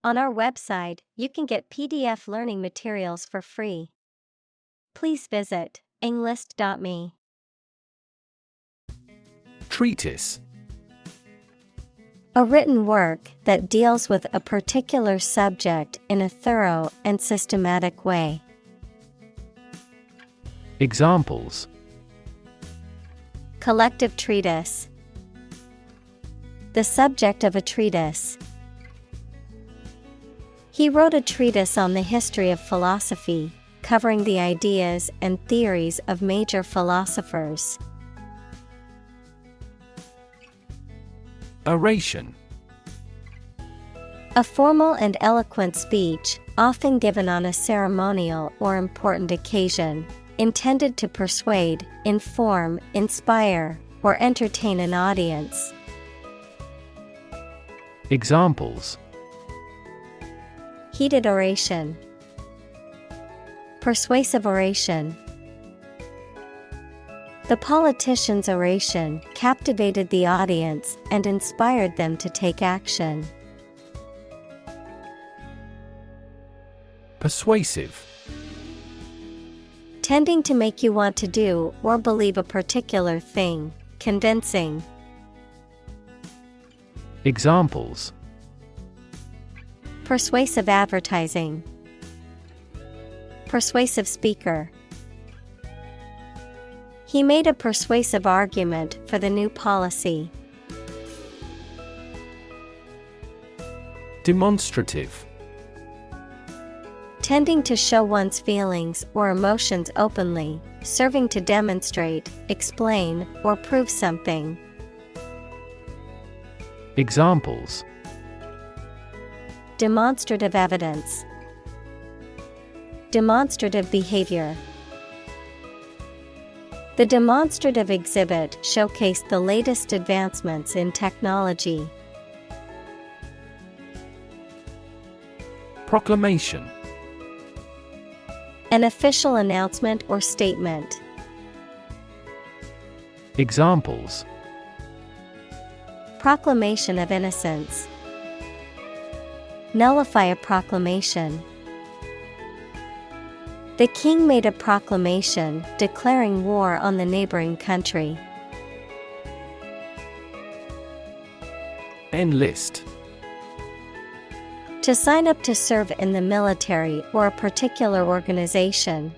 On our website, you can get PDF learning materials for free. Please visit englist.me. Treatise. A written work that deals with a particular subject in a thorough and systematic way. Examples: Collective treatise. The subject of a treatise. He wrote a treatise on the history of philosophy, covering the ideas and theories of major philosophers. Oration. A formal and eloquent speech, often given on a ceremonial or important occasion, intended to persuade, inform, inspire, or entertain an audience. Examples: Heated oration. Persuasive oration. The politician's oration captivated the audience and inspired them to take action. Persuasive. Tending to make you want to do or believe a particular thing, convincing. Examples: Persuasive advertising. Persuasive speaker. He made a persuasive argument for the new policy. Demonstrative. Tending to show one's feelings or emotions openly, serving to demonstrate, explain, or prove something. Examples: Demonstrative evidence. Demonstrative behavior. The demonstrative exhibit showcased the latest advancements in technology. Proclamation. An official announcement or statement. Examples: Proclamation of innocence. Nullify a proclamation. The king made a proclamation declaring war on the neighboring country. Enlist. To sign up to serve in the military or a particular organization.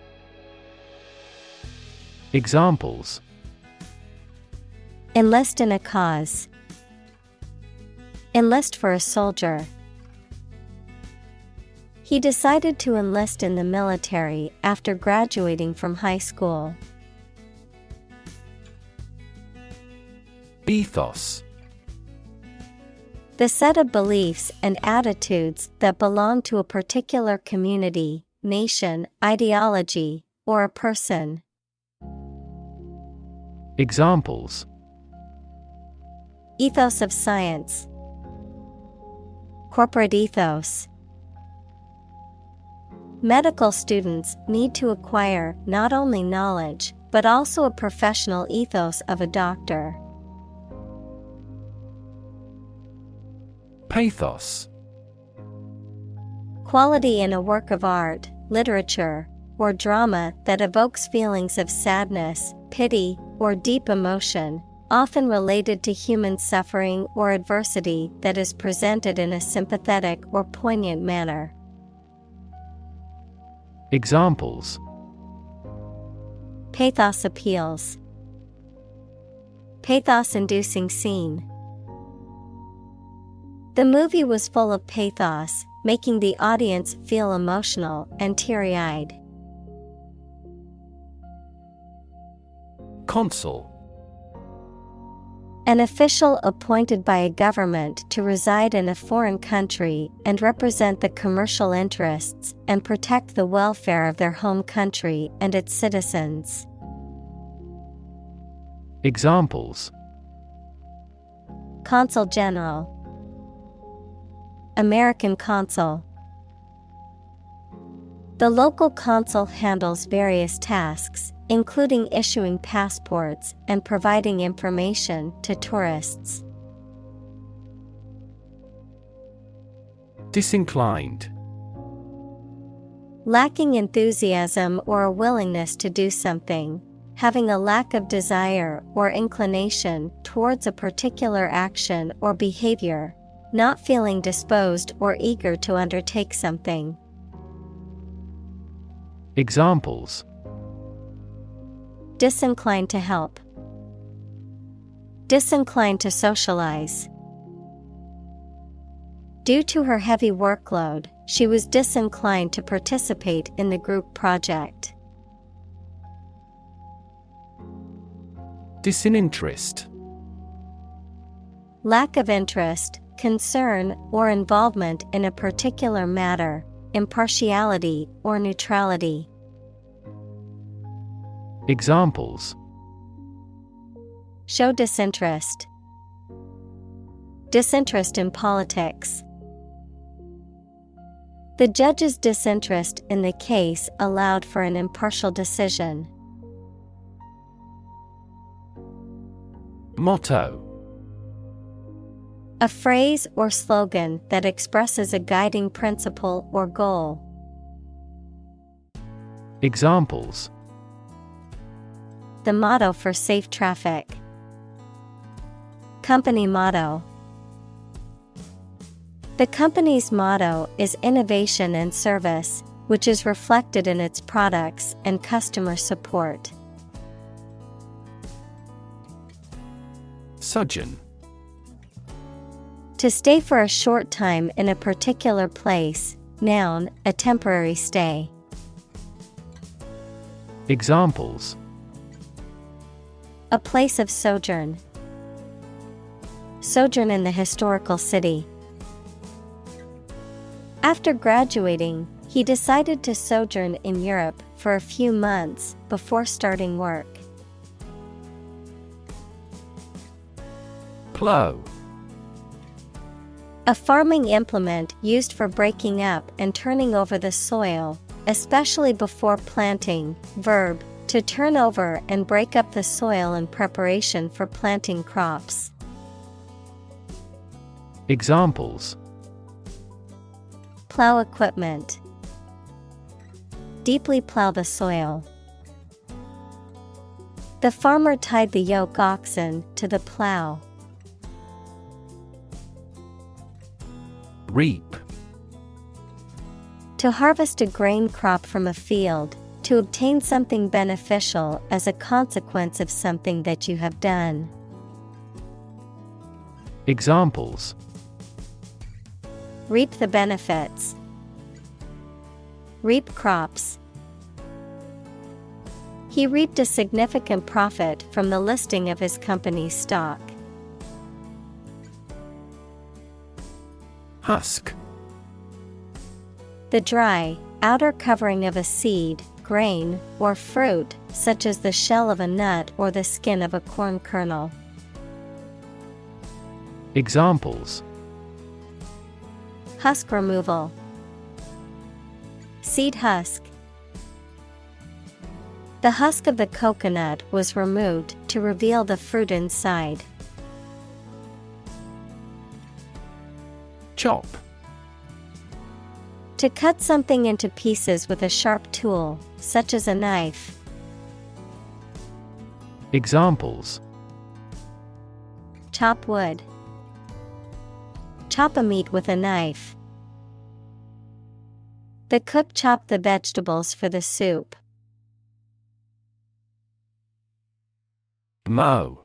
Examples: Enlist in a cause. Enlist for a soldier. He decided to enlist in the military after graduating from high school. Ethos. The set of beliefs and attitudes that belong to a particular community, nation, ideology, or a person. Examples: Ethos of science. Corporate ethos. Medical students need to acquire not only knowledge, but also a professional ethos of a doctor. Pathos. Quality in a work of art, literature, or drama that evokes feelings of sadness, pity, or deep emotion, often related to human suffering or adversity that is presented in a sympathetic or poignant manner. Examples: Pathos appeals. Pathos-inducing scene. The movie was full of pathos, making the audience feel emotional and teary-eyed. Consul. An official appointed by a government to reside in a foreign country and represent the commercial interests and protect the welfare of their home country and its citizens. Examples: Consul General. American Consul. The local consul handles various tasks, including issuing passports and providing information to tourists. Disinclined. Lacking enthusiasm or a willingness to do something, having a lack of desire or inclination towards a particular action or behavior, not feeling disposed or eager to undertake something. Examples: Disinclined to help. Disinclined to socialize. Due to her heavy workload, she was disinclined to participate in the group project. Disinterest. Lack of interest, concern, or involvement in a particular matter, impartiality or neutrality. Examples: Show disinterest. Disinterest in politics. The judge's disinterest in the case allowed for an impartial decision. Motto. A phrase or slogan that expresses a guiding principle or goal. Examples: The motto for safe traffic. Company motto. The company's motto is innovation and service, which is reflected in its products and customer support. Sojourn. To stay for a short time in a particular place, noun, a temporary stay. Examples: A place of sojourn. Sojourn in the historical city. After graduating, he decided to sojourn in Europe for a few months before starting work. Plow. A farming implement used for breaking up and turning over the soil, especially before planting. Verb, to turn over and break up the soil in preparation for planting crops. Examples: Plow equipment. Deeply plow the soil. The farmer tied the yoke oxen to the plow. Reap. To harvest a grain crop from a field, to obtain something beneficial as a consequence of something that you have done. Examples: Reap the benefits. Reap crops. He reaped a significant profit from the listing of his company's stock. Husk. The dry, outer covering of a seed, grain, or fruit, such as the shell of a nut or the skin of a corn kernel. Examples: Husk removal. Seed husk. The husk of the coconut was removed to reveal the fruit inside. Chop. To cut something into pieces with a sharp tool, such as a knife. Examples: Chop wood. Chop a meat with a knife. The cook chopped the vegetables for the soup. Mow.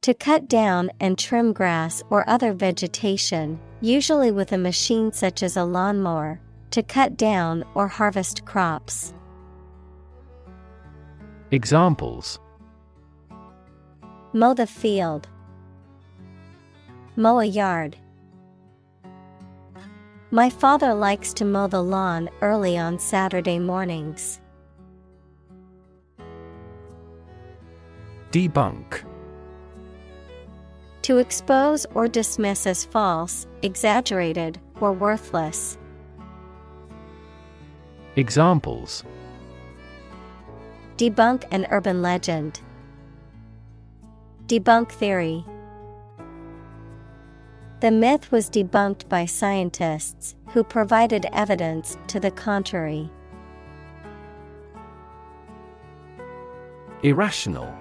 To cut down and trim grass or other vegetation, usually with a machine such as a lawnmower, to cut down or harvest crops. Examples: Mow the field. Mow a yard. My father likes to mow the lawn early on Saturday mornings. Debunk. To expose or dismiss as false, exaggerated, or worthless. Examples: Debunk an urban legend. Debunk theory. The myth was debunked by scientists who provided evidence to the contrary. Irrational.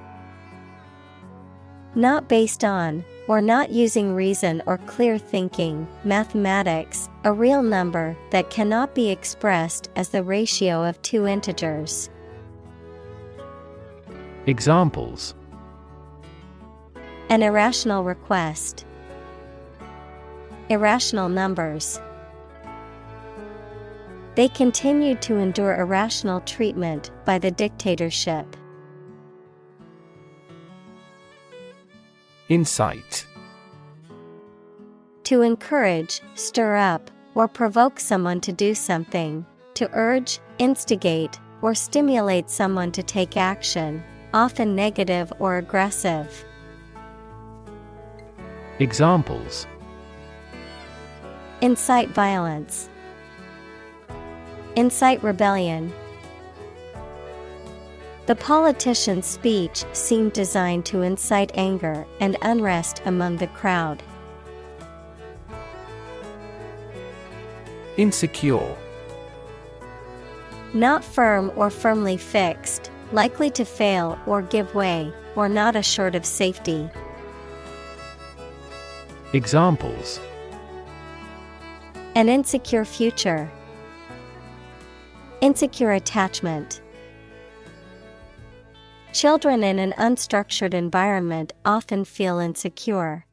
Not based on, or not using reason or clear thinking. Mathematics, a real number that cannot be expressed as the ratio of two integers. Examples: An irrational request. Irrational numbers. They continued to endure irrational treatment by the dictatorship. Incite. To encourage, stir up, or provoke someone to do something. To urge, instigate, or stimulate someone to take action, often negative or aggressive. Examples: Incite violence. Incite rebellion. The politician's speech seemed designed to incite anger and unrest among the crowd. Insecure. Not firm or firmly fixed, likely to fail or give way, or not assured of safety. Examples: An insecure future. Insecure attachment. Children in an unstructured environment often feel insecure.